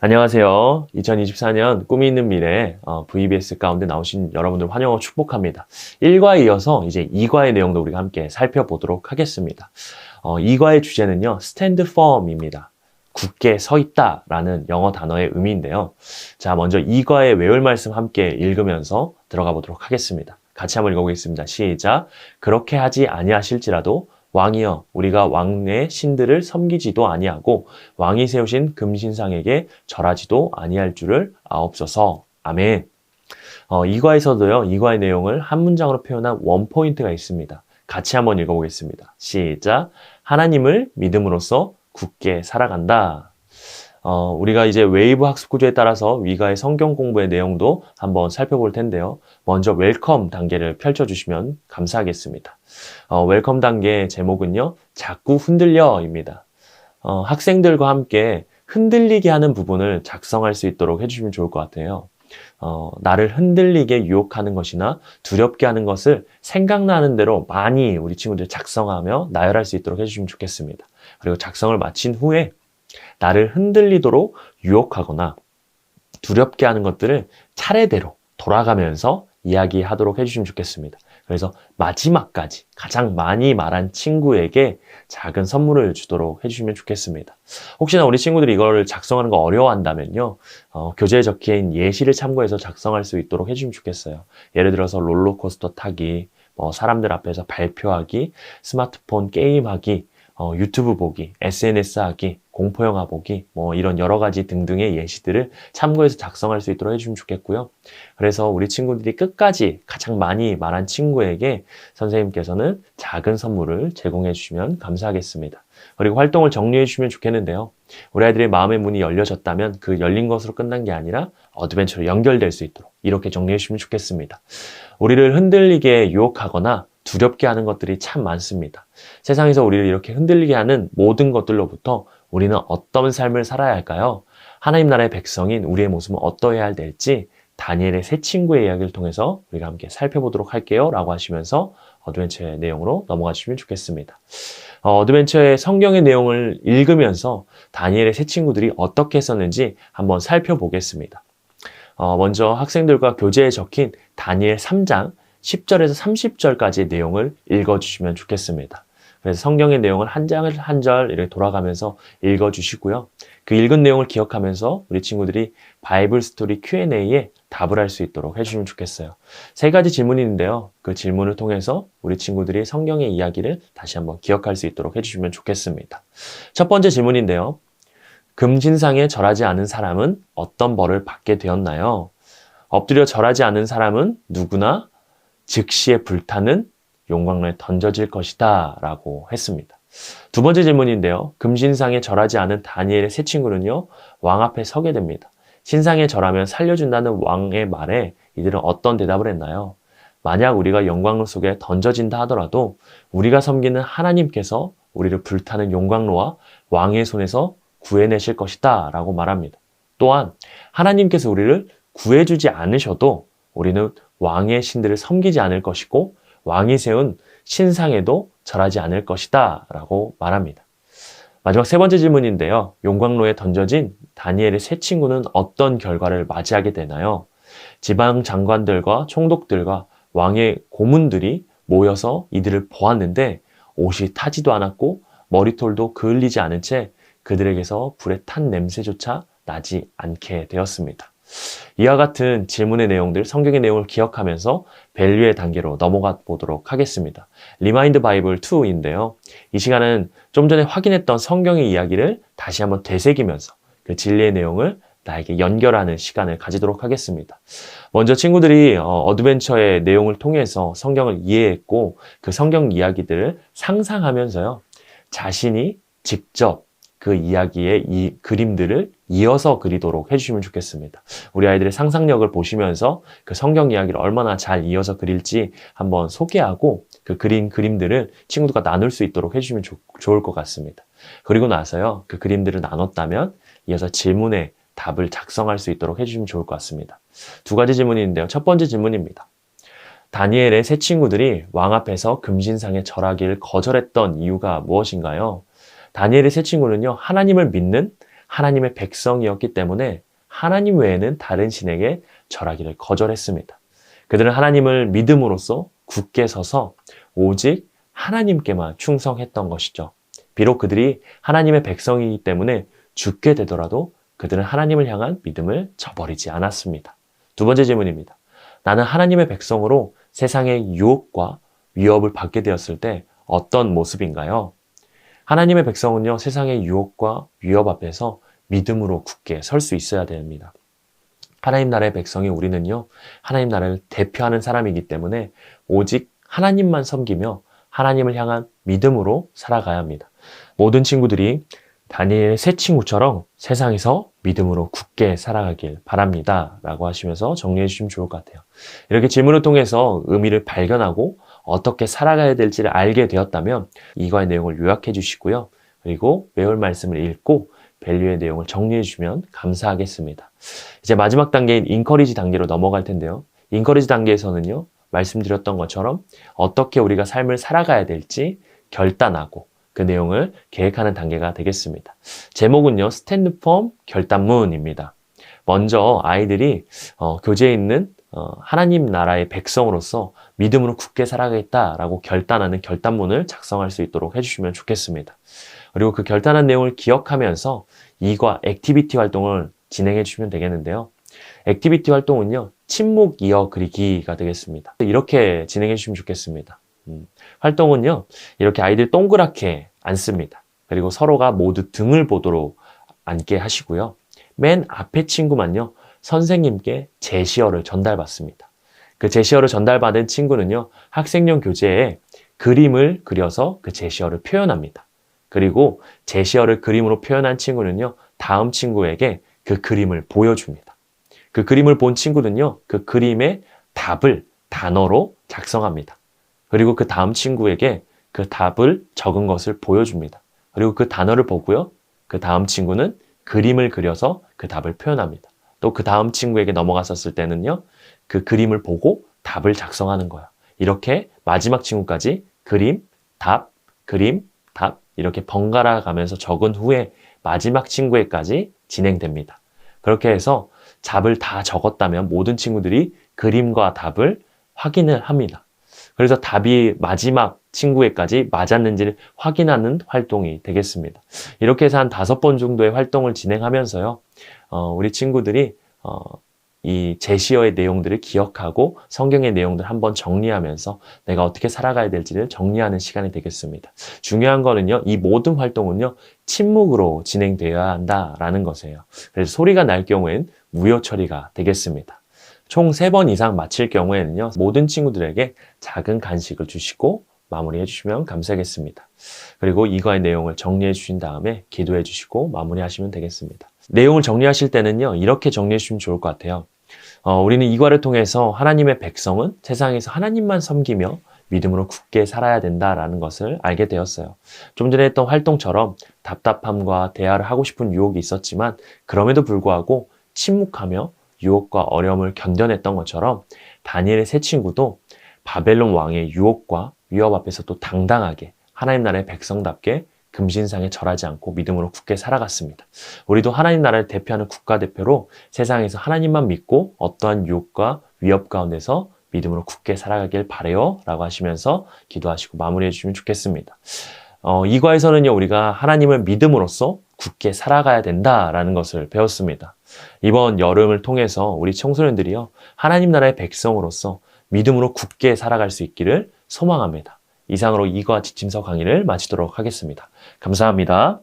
안녕하세요. 2024년 꿈이 있는 미래 VBS 가운데 나오신 여러분들 환영하고 축복합니다. 1과에 이어서 이제 2과의 내용도 우리가 함께 살펴보도록 하겠습니다. 2과의 주제는요, stand firm입니다. 굳게 서 있다라는 영어 단어의 의미인데요. 자, 먼저 2과의 외울 말씀 함께 읽으면서 들어가 보도록 하겠습니다. 같이 한번 읽어보겠습니다. 시작. 그렇게 하지 아니하실지라도 왕이여 우리가 왕의 신들을 섬기지도 아니하고 왕이 세우신 금신상에게 절하지도 아니할 줄을 아옵소서. 아멘. 이과에서도요, 이과의 내용을 한 문장으로 표현한 원포인트가 있습니다. 같이 한번 읽어보겠습니다. 시작. 하나님을 믿음으로써 굳게 살아간다. 우리가 이제 웨이브 학습 구조에 따라서 위가의 성경 공부의 내용도 한번 살펴볼 텐데요. 먼저 웰컴 단계를 펼쳐주시면 감사하겠습니다. 웰컴 단계 제목은요, 자꾸 흔들려입니다. 학생들과 함께 흔들리게 하는 부분을 작성할 수 있도록 해주시면 좋을 것 같아요. 나를 흔들리게 유혹하는 것이나 두렵게 하는 것을 생각나는 대로 많이 우리 친구들 작성하며 나열할 수 있도록 해주시면 좋겠습니다. 그리고 작성을 마친 후에 나를 흔들리도록 유혹하거나 두렵게 하는 것들을 차례대로 돌아가면서 이야기하도록 해주시면 좋겠습니다. 그래서 마지막까지 가장 많이 말한 친구에게 작은 선물을 주도록 해주시면 좋겠습니다. 혹시나 우리 친구들이 이걸 작성하는 거 어려워한다면요, 교재에 적힌 예시를 참고해서 작성할 수 있도록 해주시면 좋겠어요. 예를 들어서 롤러코스터 타기, 사람들 앞에서 발표하기, 스마트폰 게임하기, 유튜브 보기, SNS 하기, 공포영화 보기, 이런 여러 가지 등등의 예시들을 참고해서 작성할 수 있도록 해주시면 좋겠고요. 그래서 우리 친구들이 끝까지 가장 많이 말한 친구에게 선생님께서는 작은 선물을 제공해 주시면 감사하겠습니다. 그리고 활동을 정리해 주시면 좋겠는데요. 우리 아이들의 마음의 문이 열려졌다면 그 열린 것으로 끝난 게 아니라 어드벤처로 연결될 수 있도록 이렇게 정리해 주시면 좋겠습니다. 우리를 흔들리게 유혹하거나 두렵게 하는 것들이 참 많습니다. 세상에서 우리를 이렇게 흔들리게 하는 모든 것들로부터 우리는 어떤 삶을 살아야 할까요? 하나님 나라의 백성인 우리의 모습은 어떠해야 될지 다니엘의 세 친구의 이야기를 통해서 우리가 함께 살펴보도록 할게요 라고 하시면서 어드벤처의 내용으로 넘어가 주시면 좋겠습니다. 어드벤처의 성경의 내용을 읽으면서 다니엘의 세 친구들이 어떻게 했었는지 한번 살펴보겠습니다. 먼저 학생들과 교재에 적힌 다니엘 3장 10절에서 30절까지의 내용을 읽어주시면 좋겠습니다. 그래서 성경의 내용을 한 장 한 절 이렇게 돌아가면서 읽어주시고요. 그 읽은 내용을 기억하면서 우리 친구들이 바이블 스토리 Q&A에 답을 할 수 있도록 해주시면 좋겠어요. 세 가지 질문이 있는데요. 그 질문을 통해서 우리 친구들이 성경의 이야기를 다시 한번 기억할 수 있도록 해주시면 좋겠습니다. 첫 번째 질문인데요. 금신상에 절하지 않은 사람은 어떤 벌을 받게 되었나요? 엎드려 절하지 않은 사람은 누구나 즉시에 불타는 용광로에 던져질 것이다 라고 했습니다. 두 번째 질문인데요. 금신상에 절하지 않은 다니엘의 세 친구는요, 왕 앞에 서게 됩니다. 신상에 절하면 살려준다는 왕의 말에 이들은 어떤 대답을 했나요? 만약 우리가 용광로 속에 던져진다 하더라도 우리가 섬기는 하나님께서 우리를 불타는 용광로와 왕의 손에서 구해내실 것이다 라고 말합니다. 또한 하나님께서 우리를 구해주지 않으셔도 우리는 왕의 신들을 섬기지 않을 것이고 왕이 세운 신상에도 절하지 않을 것이다 라고 말합니다. 마지막 세 번째 질문인데요. 용광로에 던져진 다니엘의 세 친구는 어떤 결과를 맞이하게 되나요? 지방 장관들과 총독들과 왕의 고문들이 모여서 이들을 보았는데 옷이 타지도 않았고 머리털도 그을리지 않은 채 그들에게서 불에 탄 냄새조차 나지 않게 되었습니다. 이와 같은 질문의 내용들, 성경의 내용을 기억하면서 밸류의 단계로 넘어가 보도록 하겠습니다. 리마인드 바이블 2인데요. 이 시간은 좀 전에 확인했던 성경의 이야기를 다시 한번 되새기면서 그 진리의 내용을 나에게 연결하는 시간을 가지도록 하겠습니다. 먼저 친구들이 어드벤처의 내용을 통해서 성경을 이해했고 그 성경 이야기들을 상상하면서요, 자신이 직접 그 이야기의 이 그림들을 이어서 그리도록 해주시면 좋겠습니다. 우리 아이들의 상상력을 보시면서 그 성경 이야기를 얼마나 잘 이어서 그릴지 한번 소개하고 그 그린 그림들을 친구들과 나눌 수 있도록 해주시면 좋을 것 같습니다. 그리고 나서요, 그 그림들을 나눴다면 이어서 질문에 답을 작성할 수 있도록 해주시면 좋을 것 같습니다. 두 가지 질문이 있는데요. 첫 번째 질문입니다. 다니엘의 세 친구들이 왕 앞에서 금신상에 절하기를 거절했던 이유가 무엇인가요? 다니엘의 세 친구는요, 하나님을 믿는 하나님의 백성이었기 때문에 하나님 외에는 다른 신에게 절하기를 거절했습니다. 그들은 하나님을 믿음으로써 굳게 서서 오직 하나님께만 충성했던 것이죠. 비록 그들이 하나님의 백성이기 때문에 죽게 되더라도 그들은 하나님을 향한 믿음을 저버리지 않았습니다. 두 번째 질문입니다. 나는 하나님의 백성으로 세상의 유혹과 위협을 받게 되었을 때 어떤 모습인가요? 하나님의 백성은요, 세상의 유혹과 위협 앞에서 믿음으로 굳게 설 수 있어야 됩니다. 하나님 나라의 백성이 우리는요, 하나님 나라를 대표하는 사람이기 때문에 오직 하나님만 섬기며 하나님을 향한 믿음으로 살아가야 합니다. 모든 친구들이 다니엘의 세 친구처럼 세상에서 믿음으로 굳게 살아가길 바랍니다. 라고 하시면서 정리해 주시면 좋을 것 같아요. 이렇게 질문을 통해서 의미를 발견하고 어떻게 살아가야 될지를 알게 되었다면 이과의 내용을 요약해 주시고요. 그리고 외울 말씀을 읽고 밸류의 내용을 정리해 주시면 감사하겠습니다. 이제 마지막 단계인 인커리지 단계로 넘어갈 텐데요. 인커리지 단계에서는요, 말씀드렸던 것처럼 어떻게 우리가 삶을 살아가야 될지 결단하고 그 내용을 계획하는 단계가 되겠습니다. 제목은요, 스탠드 펌 결단문입니다. 먼저 아이들이 교재에 있는 하나님 나라의 백성으로서 믿음으로 굳게 살아가겠다라고 결단하는 결단문을 작성할 수 있도록 해주시면 좋겠습니다. 그리고 그 결단한 내용을 기억하면서 이과 액티비티 활동을 진행해 주시면 되겠는데요. 액티비티 활동은요, 침묵 이어 그리기가 되겠습니다. 이렇게 진행해 주시면 좋겠습니다. 활동은요, 이렇게 아이들 동그랗게 앉습니다. 그리고 서로가 모두 등을 보도록 앉게 하시고요. 맨 앞에 친구만요, 선생님께 제시어를 전달받습니다. 그 제시어를 전달받은 친구는요, 학생용 교재에 그림을 그려서 그 제시어를 표현합니다. 그리고 제시어를 그림으로 표현한 친구는요, 다음 친구에게 그 그림을 보여줍니다. 그 그림을 본 친구는요, 그 그림의 답을 단어로 작성합니다. 그리고 그 다음 친구에게 그 답을 적은 것을 보여줍니다. 그리고 그 단어를 보고요, 그 다음 친구는 그림을 그려서 그 답을 표현합니다. 또 그 다음 친구에게 넘어갔었을 때는요, 그 그림을 보고 답을 작성하는 거예요. 이렇게 마지막 친구까지 그림, 답, 이렇게 번갈아 가면서 적은 후에 마지막 친구에까지 진행됩니다. 그렇게 해서 답을 다 적었다면 모든 친구들이 그림과 답을 확인을 합니다. 그래서 답이 마지막 친구에까지 맞았는지를 확인하는 활동이 되겠습니다. 이렇게 해서 한 5번 정도의 활동을 진행하면서요, 우리 친구들이 이 제시어의 내용들을 기억하고 성경의 내용들을 한번 정리하면서 내가 어떻게 살아가야 될지를 정리하는 시간이 되겠습니다. 중요한 거는요, 이 모든 활동은요, 침묵으로 진행되어야 한다라는 것이에요. 그래서 소리가 날 경우엔 무효 처리가 되겠습니다. 총 3번 이상 마칠 경우에는요, 모든 친구들에게 작은 간식을 주시고 마무리해 주시면 감사하겠습니다. 그리고 이과의 내용을 정리해 주신 다음에 기도해 주시고 마무리하시면 되겠습니다. 내용을 정리하실 때는요, 이렇게 정리해 주시면 좋을 것 같아요. 우리는 이과를 통해서 하나님의 백성은 세상에서 하나님만 섬기며 믿음으로 굳게 살아야 된다라는 것을 알게 되었어요. 좀 전에 했던 활동처럼 답답함과 대화를 하고 싶은 유혹이 있었지만 그럼에도 불구하고 침묵하며 유혹과 어려움을 견뎌냈던 것처럼 다니엘의 세 친구도 바벨론 왕의 유혹과 위협 앞에서 또 당당하게 하나님 나라의 백성답게 금신상에 절하지 않고 믿음으로 굳게 살아갔습니다. 우리도 하나님 나라를 대표하는 국가대표로 세상에서 하나님만 믿고 어떠한 유혹과 위협 가운데서 믿음으로 굳게 살아가길 바라요 라고 하시면서 기도하시고 마무리해 주시면 좋겠습니다. 이과에서는요, 우리가 하나님을 믿음으로써 굳게 살아가야 된다라는 것을 배웠습니다. 이번 여름을 통해서 우리 청소년들이요, 하나님 나라의 백성으로서 믿음으로 굳게 살아갈 수 있기를 소망합니다. 이상으로 이과 지침서 강의를 마치도록 하겠습니다. 감사합니다.